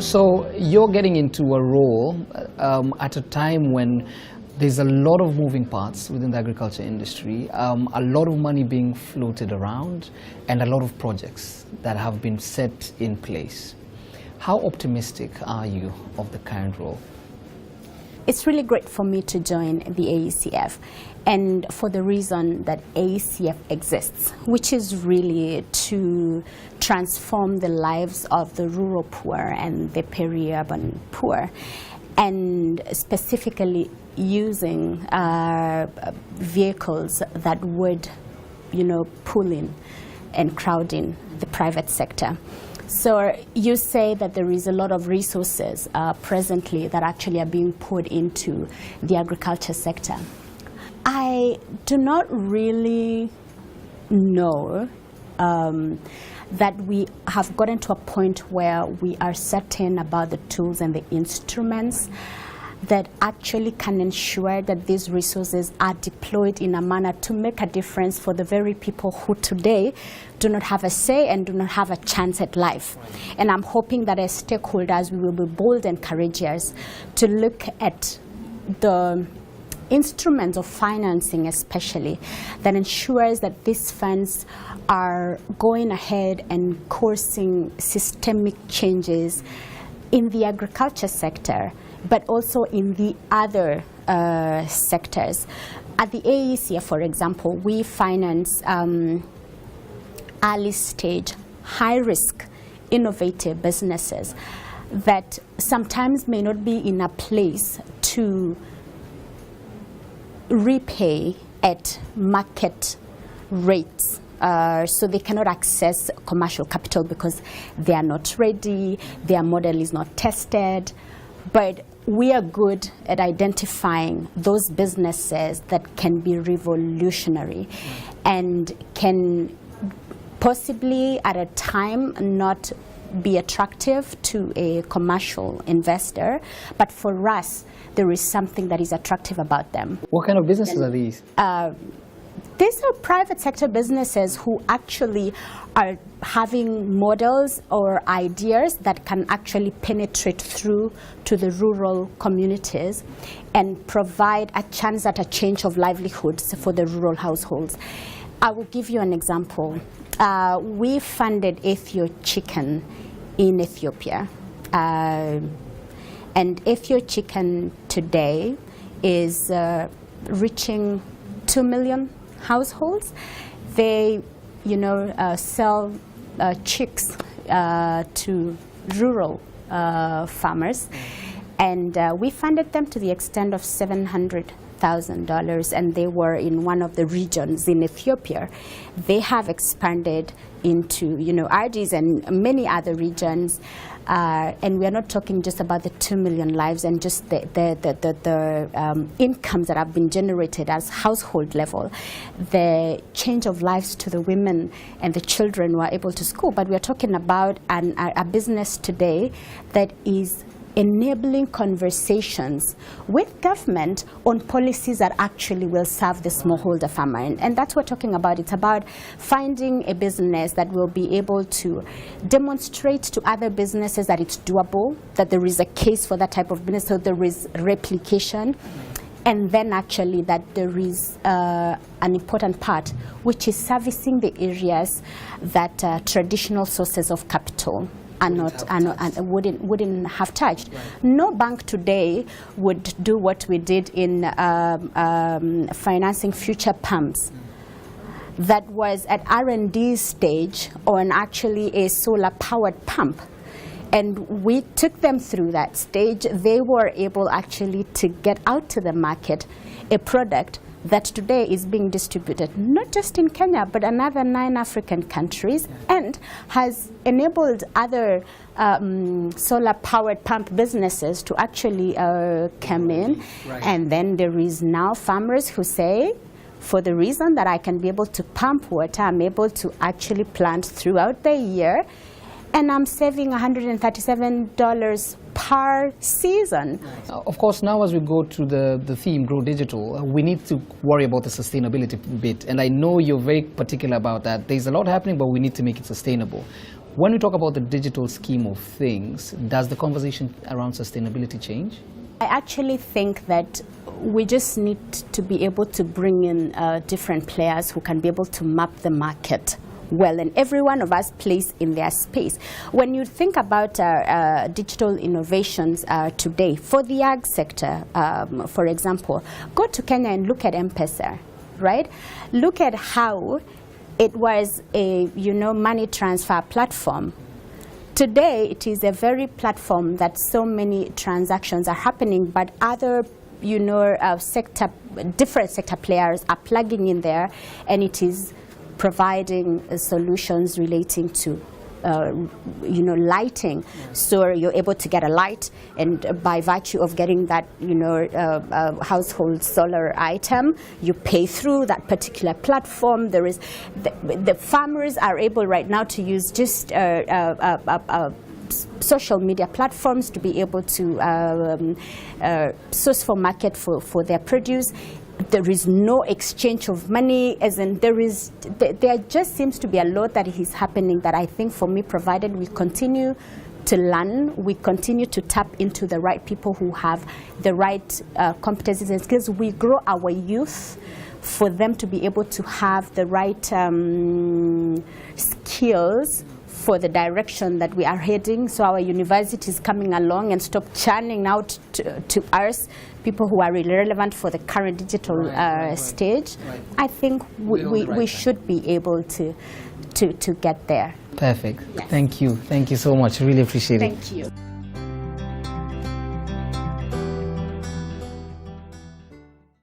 So you're getting into a role at a time when there's a lot of moving parts within the agriculture industry, a lot of money being floated around, and a lot of projects that have been set in place. How optimistic are you of the current role? It's really great for me to join the AECF, and for the reason that AECF exists, which is really to transform the lives of the rural poor and the peri-urban poor, and specifically using vehicles that would, pull in and crowd in the private sector. So you say that there is a lot of resources presently that actually are being put into the agriculture sector. I do not really know that we have gotten to a point where we are certain about the tools and the instruments that actually can ensure that these resources are deployed in a manner to make a difference for the very people who today do not have a say and do not have a chance at life. And I'm hoping that as stakeholders we will be bold and courageous to look at the instruments of financing especially that ensures that these funds are going ahead and causing systemic changes in the agriculture sector, but also in the other sectors. At the AECF, for example, we finance early stage, high risk, innovative businesses that sometimes may not be in a place to repay at market rates. So they cannot access commercial capital because they are not ready, their model is not tested. But we are good at identifying those businesses that can be revolutionary and can possibly at a time not be attractive to a commercial investor, but for us there is something that is attractive about them. What kind of businesses are these? These are private sector businesses who actually are having models or ideas that can actually penetrate through to the rural communities and provide a chance at a change of livelihoods for the rural households. I will give you an example. We funded Ethio Chicken in Ethiopia. And Ethio Chicken today is reaching 2 million households. They, sell chicks to rural farmers, and we funded them to the extent of $700,000, and they were in one of the regions in Ethiopia. They have expanded into, Addis and many other regions. And we are not talking just about the 2 million lives and just the incomes that have been generated as household level, the change of lives to the women and the children who are able to school. But we are talking about a business today that is enabling conversations with government on policies that actually will serve the smallholder farmer. And that's what we're talking about. It's about finding a business that will be able to demonstrate to other businesses that it's doable, that there is a case for that type of business, so there is replication. And then actually that there is an important part, which is servicing the areas that traditional sources of capital wouldn't have touched. Right. No bank today would do what we did in financing future pumps. That was at R&D stage on actually a solar-powered pump. And we took them through that stage. They were able actually to get out to the market a product that today is being distributed not just in Kenya but another 9 African countries, and has enabled other solar-powered pump businesses to actually come in. Right. And then there is now farmers who say, for the reason that I can be able to pump water, I'm able to actually plant throughout the year, and I'm saving $137 per season. Of course, now as we go to the theme, Grow Digital, we need to worry about the sustainability bit. And I know you're very particular about that. There's a lot happening, but we need to make it sustainable. When we talk about the digital scheme of things, does the conversation around sustainability change? I actually think that we just need to be able to bring in different players who can be able to map the market well, and every one of us plays in their space. When you think about digital innovations today, for the ag sector, for example, go to Kenya and look at M-Pesa, right? Look at how it was a money transfer platform. Today, it is a very platform that so many transactions are happening, but other different sector players are plugging in there, and it is providing solutions relating to lighting. So you're able to get a light, and by virtue of getting that household solar item, you pay through that particular platform. There is the farmers are able right now to use just social media platforms to be able to source for market for their produce. There is no exchange of money, as in there just seems to be a lot that is happening that I think, for me, provided we continue to learn, we continue to tap into the right people who have the right competencies and skills, we grow our youth for them to be able to have the right skills for the direction that we are heading. So our university is coming along and stop churning out to us people who are really relevant for the current digital stage. Right. I think we should be able to get there. Perfect. Yes. Thank you so much. Really appreciate it. Thank you.